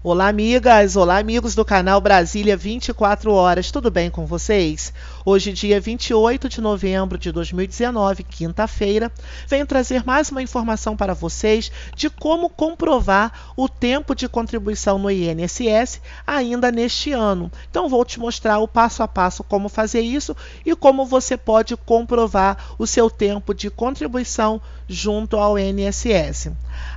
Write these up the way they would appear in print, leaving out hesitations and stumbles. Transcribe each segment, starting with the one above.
Olá, amigas! Olá, amigos do canal Brasília 24 horas. Tudo bem com vocês? Hoje, dia 28 de novembro de 2019, quinta-feira, venho trazer mais uma informação para vocês de como comprovar o tempo de contribuição no INSS ainda neste ano. Então, vou te mostrar o passo a passo como fazer isso e como você pode comprovar o seu tempo de contribuição junto ao INSS.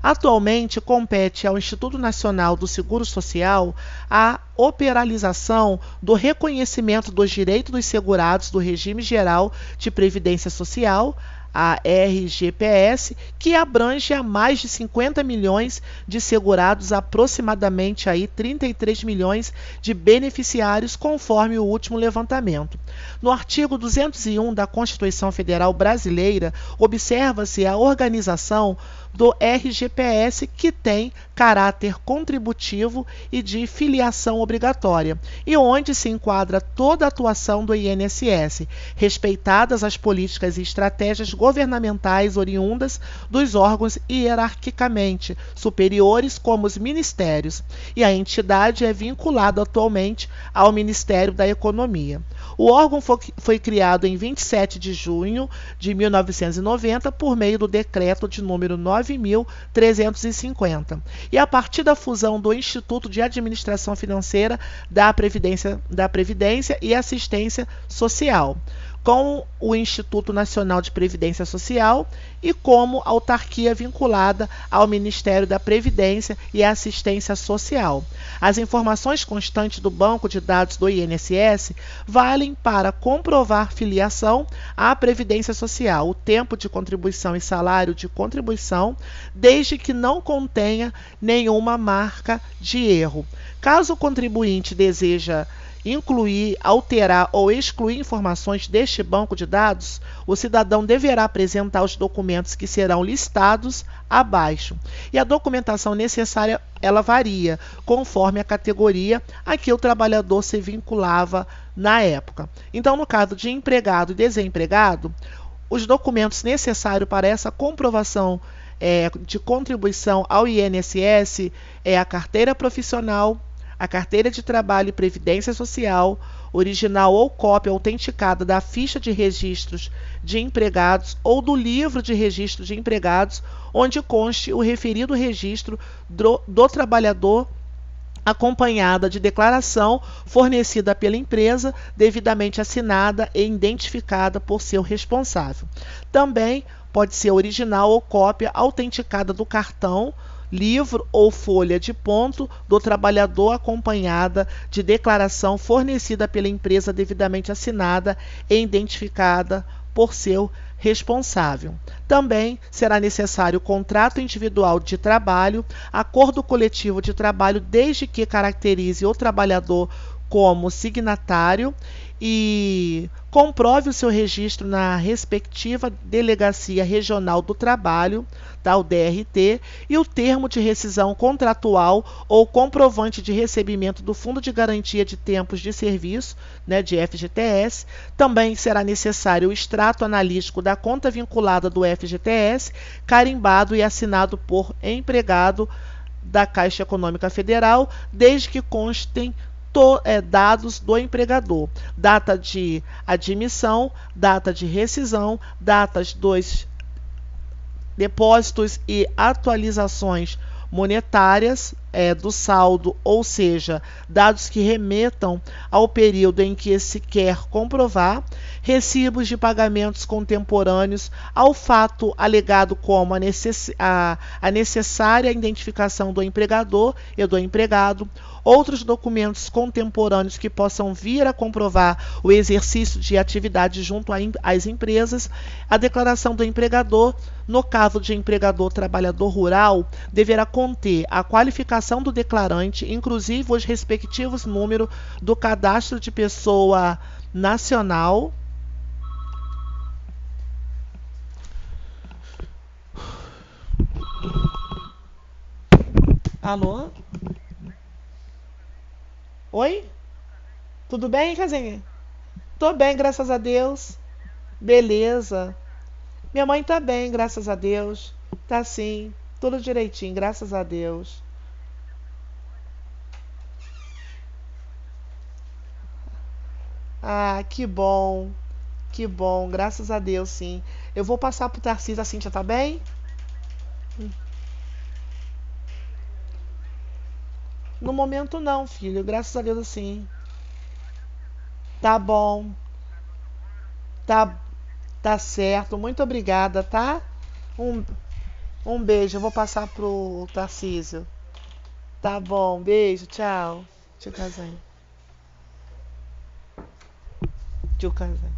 Atualmente, compete ao Instituto Nacional do Seguro Social a operação do reconhecimento dos direitos dos segurados do Regime Geral de Previdência Social, a RGPS, que abrange a mais de 50 milhões de segurados, aproximadamente aí 33 milhões de beneficiários, conforme o último levantamento. No artigo 201 da Constituição Federal Brasileira, observa-se a organização do RGPS, que tem caráter contributivo e de filiação obrigatória, e onde se enquadra toda a atuação do INSS, respeitadas as políticas e estratégias governamentais oriundas dos órgãos hierarquicamente superiores, como os ministérios, e a entidade é vinculada atualmente ao Ministério da Economia. O órgão foi criado em 27 de junho de 1990 por meio do decreto de número 9.350 e a partir da fusão do Instituto de Administração Financeira da Previdência e Assistência Social com o Instituto Nacional de Previdência Social e como autarquia vinculada ao Ministério da Previdência e Assistência Social. As informações constantes do banco de dados do INSS valem para comprovar filiação à Previdência Social, o tempo de contribuição e salário de contribuição, desde que não contenha nenhuma marca de erro. Caso o contribuinte deseja incluir, alterar ou excluir informações deste banco de dados, o cidadão deverá apresentar os documentos que serão listados abaixo. E a documentação necessária, ela varia conforme a categoria a que o trabalhador se vinculava na época. Então, no caso de empregado e desempregado, os documentos necessários para essa comprovação de contribuição ao INSS é a carteira profissional, a carteira de trabalho e previdência social, original ou cópia autenticada da ficha de registros de empregados ou do livro de registro de empregados, onde conste o referido registro do trabalhador, acompanhada de declaração fornecida pela empresa, devidamente assinada e identificada por seu responsável. Também pode ser original ou cópia autenticada do cartão, livro ou folha de ponto do trabalhador, acompanhada de declaração fornecida pela empresa, devidamente assinada e identificada por seu responsável. Também será necessário contrato individual de trabalho, acordo coletivo de trabalho, desde que caracterize o trabalhador como signatário e comprove o seu registro na respectiva Delegacia Regional do Trabalho, o DRT, e o termo de rescisão contratual ou comprovante de recebimento do Fundo de Garantia de Tempos de Serviço, de FGTS. Também será necessário o extrato analítico da conta vinculada do FGTS, carimbado e assinado por empregado da Caixa Econômica Federal, desde que constem dados do empregador, data de admissão, data de rescisão, datas dos depósitos e atualizações monetárias do saldo, ou seja, dados que remetam ao período em que se quer comprovar, recibos de pagamentos contemporâneos ao fato alegado, como a necessária identificação do empregador e do empregado, outros documentos contemporâneos que possam vir a comprovar o exercício de atividade junto às empresas, a declaração do empregador. No caso de empregador trabalhador rural, deverá conter a qualificação do declarante, inclusive os respectivos números do cadastro de pessoa nacional, alô? Oi? Tudo bem, Casinha? Tô bem, graças a Deus. Beleza. Minha mãe tá bem, graças a Deus. Tá sim, tudo direitinho, graças a Deus. Ah, que bom, graças a Deus, sim. Eu vou passar pro Tarcísio, a Cíntia tá bem? No momento não, filho, graças a Deus, assim. Tá bom, tá, tá certo, muito obrigada, tá? Um, um beijo, eu vou passar pro Tarcísio. Tá bom, beijo, tchau. Tio Casanho, tio Casanho.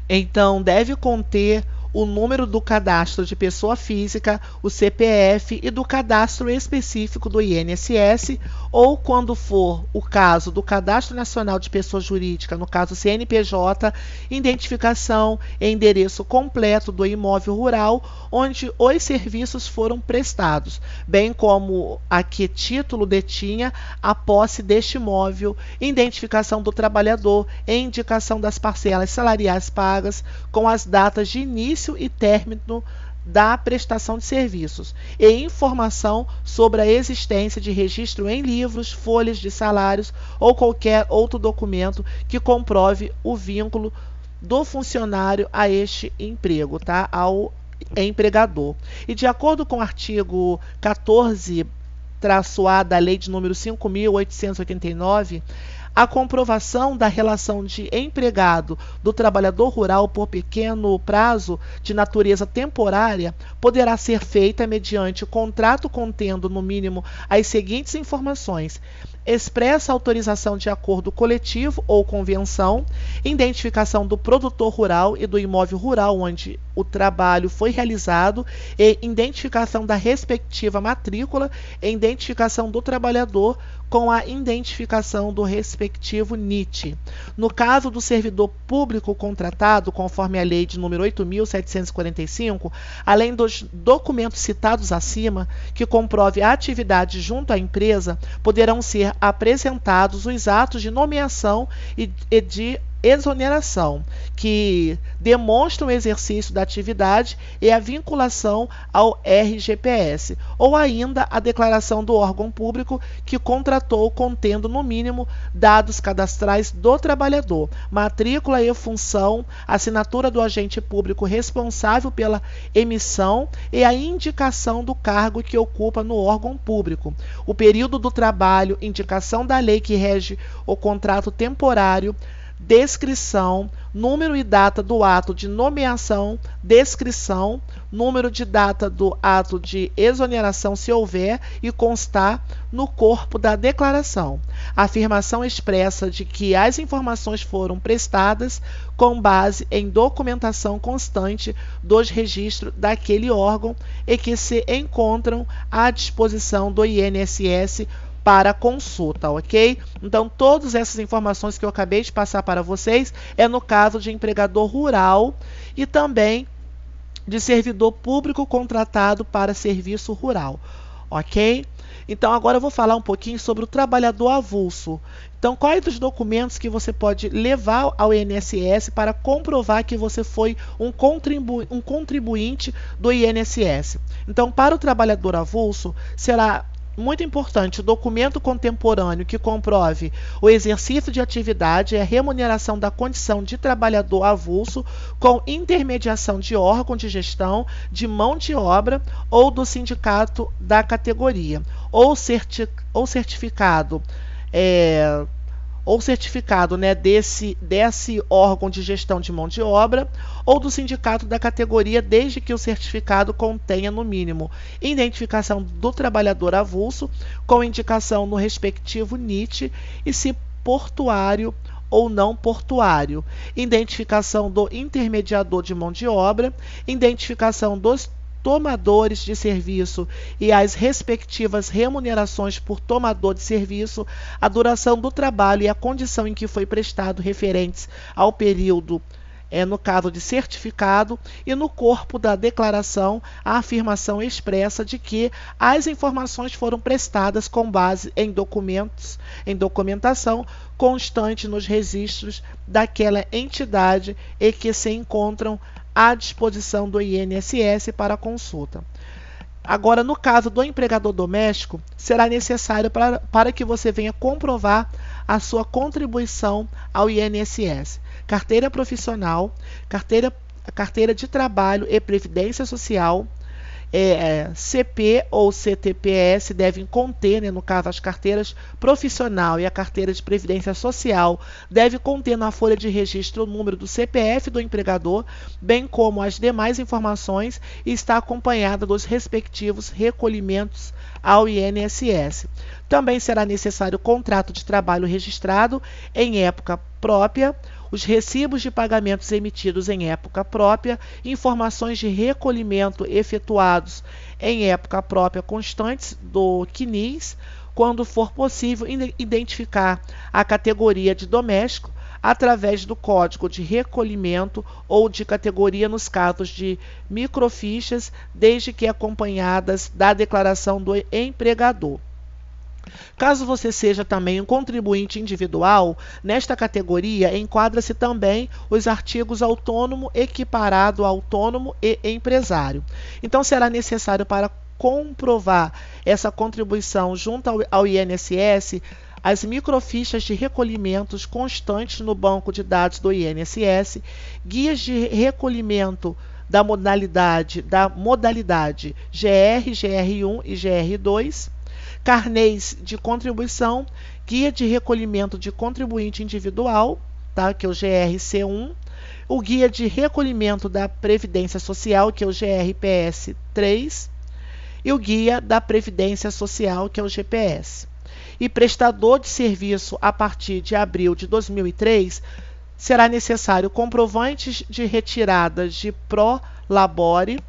Então, deve conter o número do cadastro de pessoa física, o CPF e do cadastro específico do INSS, ou, quando for o caso do Cadastro Nacional de Pessoa Jurídica, no caso CNPJ, identificação e endereço completo do imóvel rural onde os serviços foram prestados, bem como a que título detinha a posse deste imóvel, identificação do trabalhador e indicação das parcelas salariais pagas com as datas de início e término da prestação de serviços e informação sobre a existência de registro em livros, folhas de salários ou qualquer outro documento que comprove o vínculo do funcionário a este emprego, tá? Ao empregador. E de acordo com o artigo 14-A da Lei de número 5.889, a comprovação da relação de empregado do trabalhador rural por pequeno prazo de natureza temporária poderá ser feita mediante contrato contendo, no mínimo, as seguintes informações: expressa autorização de acordo coletivo ou convenção, identificação do produtor rural e do imóvel rural onde o trabalho foi realizado e identificação da respectiva matrícula e identificação do trabalhador com a identificação do respectivo NIT. No caso do servidor público contratado, conforme a lei de número 8.745, além dos documentos citados acima, que comprove a atividade junto à empresa, poderão ser apresentados os atos de nomeação e de exoneração, que demonstram o exercício da atividade e a vinculação ao RGPS, ou ainda a declaração do órgão público que contratou contendo, no mínimo, dados cadastrais do trabalhador, matrícula e função, assinatura do agente público responsável pela emissão e a indicação do cargo que ocupa no órgão público, o período do trabalho, indicação da lei que rege o contrato temporário, descrição, número e data do ato de nomeação, descrição, número de data do ato de exoneração, se houver e constar no corpo da declaração. Afirmação expressa de que as informações foram prestadas com base em documentação constante dos registros daquele órgão e que se encontram à disposição do INSS para consulta, ok? Então, todas essas informações que eu acabei de passar para vocês é no caso de empregador rural e também de servidor público contratado para serviço rural, ok? Então, agora eu vou falar um pouquinho sobre o trabalhador avulso. Então, quais os documentos que você pode levar ao INSS para comprovar que você foi um contribuinte do INSS? Então, para o trabalhador avulso, será muito importante, o documento contemporâneo que comprove o exercício de atividade e a remuneração da condição de trabalhador avulso com intermediação de órgão de gestão, de mão de obra ou do sindicato da categoria, ou certificado né, desse órgão de gestão de mão de obra ou do sindicato da categoria, desde que o certificado contenha, no mínimo, identificação do trabalhador avulso, com indicação no respectivo NIT e se portuário ou não portuário, identificação do intermediador de mão de obra, identificação dos tomadores de serviço e as respectivas remunerações por tomador de serviço, a duração do trabalho e a condição em que foi prestado referentes ao período no caso de certificado, e no corpo da declaração a afirmação expressa de que as informações foram prestadas com base em documentação constante nos registros daquela entidade e que se encontram à disposição do INSS para consulta. Agora, no caso do empregador doméstico, será necessário para que você venha comprovar a sua contribuição ao INSS. Carteira profissional, carteira de trabalho e previdência social, CP ou CTPS devem conter, no caso as carteiras profissional e a carteira de previdência social, deve conter na folha de registro o número do CPF do empregador, bem como as demais informações, e está acompanhada dos respectivos recolhimentos ao INSS. Também será necessário o contrato de trabalho registrado em época própria, os recibos de pagamentos emitidos em época própria, informações de recolhimento efetuados em época própria constantes do CNIS, quando for possível identificar a categoria de doméstico através do código de recolhimento ou de categoria nos casos de microfichas, desde que acompanhadas da declaração do empregador. Caso você seja também um contribuinte individual, nesta categoria enquadra-se também os artigos autônomo, equiparado, autônomo e empresário. Então, será necessário para comprovar essa contribuição junto ao INSS as microfichas de recolhimentos constantes no banco de dados do INSS, guias de recolhimento da modalidade GR, GR1 e GR2, carnês de contribuição, guia de recolhimento de contribuinte individual, tá, que é o GRC1, o guia de recolhimento da Previdência Social, que é o GRPS3, e o guia da Previdência Social, que é o GPS. E prestador de serviço a partir de abril de 2003, será necessário comprovantes de retiradas de pró-labore,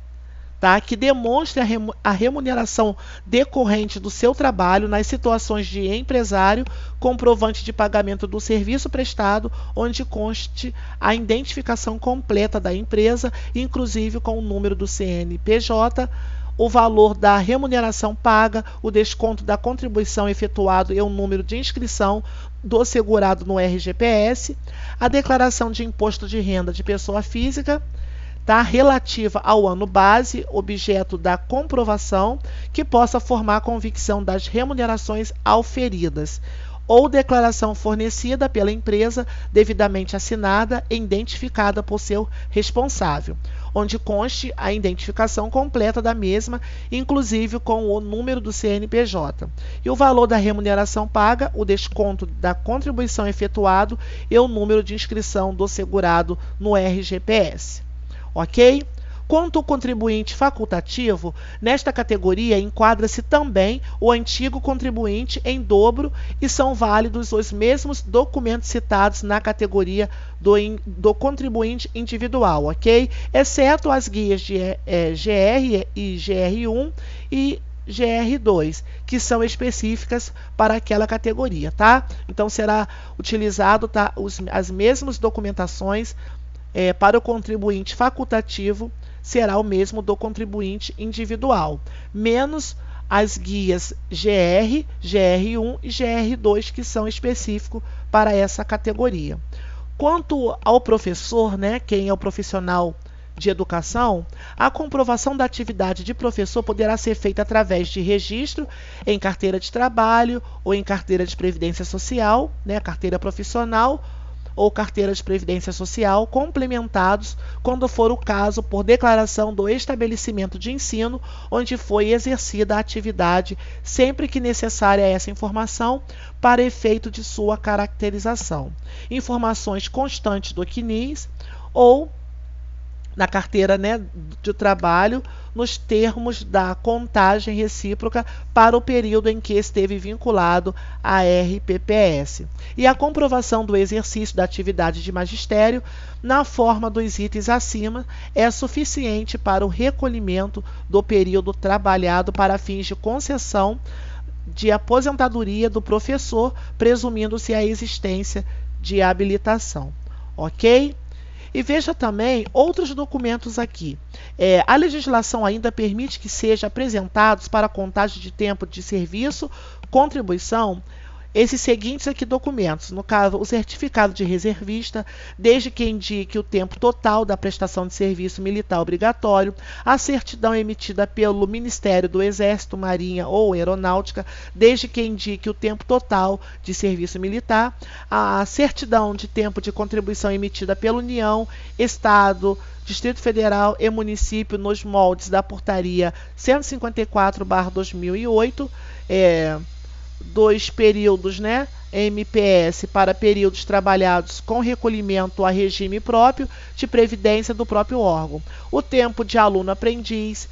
tá, que demonstre a remuneração decorrente do seu trabalho nas situações de empresário, comprovante de pagamento do serviço prestado, onde conste a identificação completa da empresa, inclusive com o número do CNPJ, o valor da remuneração paga, o desconto da contribuição efetuado e o número de inscrição do segurado no RGPS, a declaração de imposto de renda de pessoa física, tá, relativa ao ano base, objeto da comprovação, que possa formar a convicção das remunerações auferidas, ou declaração fornecida pela empresa, devidamente assinada e identificada por seu responsável, onde conste a identificação completa da mesma, inclusive com o número do CNPJ, e o valor da remuneração paga, o desconto da contribuição efetuado e o número de inscrição do segurado no RGPS. Ok? Quanto ao contribuinte facultativo, nesta categoria enquadra-se também o antigo contribuinte em dobro e são válidos os mesmos documentos citados na categoria do contribuinte individual, ok? Exceto as guias de GR e GR1 e GR2, que são específicas para aquela categoria, tá? Então, será utilizado, tá, as mesmas documentações para o contribuinte facultativo, será o mesmo do contribuinte individual, menos as guias GR, GR1 e GR2, que são específicos para essa categoria. Quanto ao professor, né, quem é o profissional de educação, a comprovação da atividade de professor poderá ser feita através de registro em carteira de trabalho ou em carteira de previdência social, né, carteira profissional, ou carteira de previdência social, complementados, quando for o caso, por declaração do estabelecimento de ensino onde foi exercida a atividade, sempre que necessária essa informação para efeito de sua caracterização. Informações constantes do CNIS ou na carteira, né, de trabalho, nos termos da contagem recíproca para o período em que esteve vinculado à RPPS. E a comprovação do exercício da atividade de magistério, na forma dos itens acima, é suficiente para o recolhimento do período trabalhado para fins de concessão de aposentadoria do professor, presumindo-se a existência de habilitação. Ok? E veja também outros documentos aqui. A legislação ainda permite que sejam apresentados para a contagem de tempo de serviço, contribuição, esses seguintes aqui documentos, no caso, o certificado de reservista, desde que indique o tempo total da prestação de serviço militar obrigatório, a certidão emitida pelo Ministério do Exército, Marinha ou Aeronáutica, desde que indique o tempo total de serviço militar, a certidão de tempo de contribuição emitida pela União, Estado, Distrito Federal e município nos moldes da Portaria 154/2008, dos períodos, né, MPS para períodos trabalhados com recolhimento a regime próprio de previdência do próprio órgão. O tempo de aluno-aprendiz,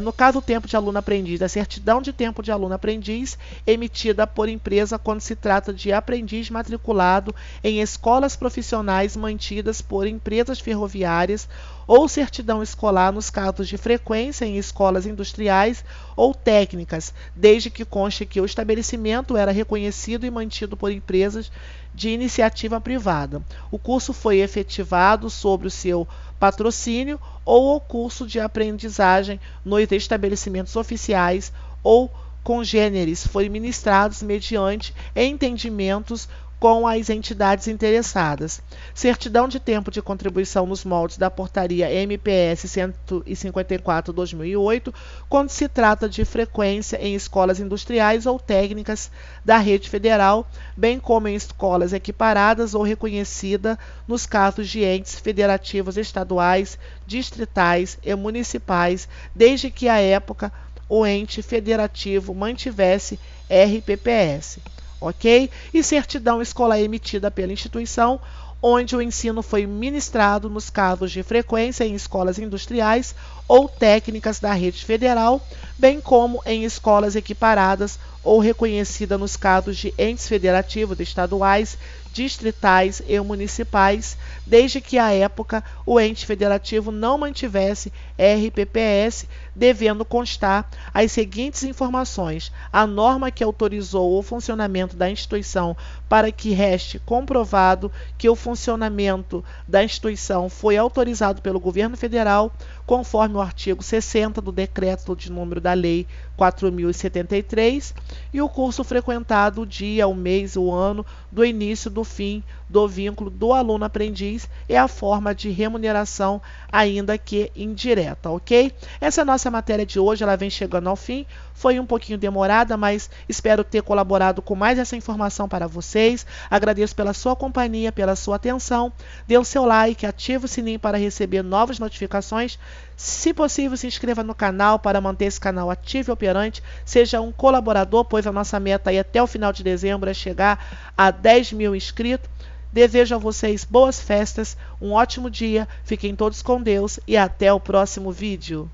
no caso o tempo de aluno-aprendiz, a certidão de tempo de aluno-aprendiz emitida por empresa quando se trata de aprendiz matriculado em escolas profissionais mantidas por empresas ferroviárias, ou certidão escolar nos casos de frequência em escolas industriais ou técnicas, desde que conste que o estabelecimento era reconhecido e mantido por empresas de iniciativa privada. O curso foi efetivado sobre o seu patrocínio ou o curso de aprendizagem nos estabelecimentos oficiais ou congêneres foi ministrados mediante entendimentos com as entidades interessadas. Certidão de tempo de contribuição nos moldes da Portaria MPS 154/2008, quando se trata de frequência em escolas industriais ou técnicas da rede federal, bem como em escolas equiparadas ou reconhecida nos casos de entes federativos estaduais, distritais e municipais, desde que à época o ente federativo mantivesse RPPS. Ok? E certidão escolar emitida pela instituição onde o ensino foi ministrado nos casos de frequência em escolas industriais ou técnicas da rede federal, bem como em escolas equiparadas ou reconhecida nos casos de entes federativos estaduais, distritais e municipais, desde que à época o ente federativo não mantivesse RPPS, devendo constar as seguintes informações: a norma que autorizou o funcionamento da instituição para que reste comprovado que o funcionamento da instituição foi autorizado pelo governo federal, conforme o artigo 60 do decreto de número da lei 4.073, e o curso frequentado, o dia, o mês, o ano do início, do fim do vínculo do aluno-aprendiz e a forma de remuneração, ainda que indireta, ok? Essa é a nossa matéria de hoje, ela vem chegando ao fim. Foi um pouquinho demorada, mas espero ter colaborado com mais essa informação para vocês. Agradeço pela sua companhia, pela sua atenção. Dê o seu like, ative o sininho para receber novas notificações. Se possível, se inscreva no canal para manter esse canal ativo e operante. Seja um colaborador, pois a nossa meta aí até o final de dezembro é chegar a 10.000 inscritos. Desejo a vocês boas festas, um ótimo dia, fiquem todos com Deus e até o próximo vídeo.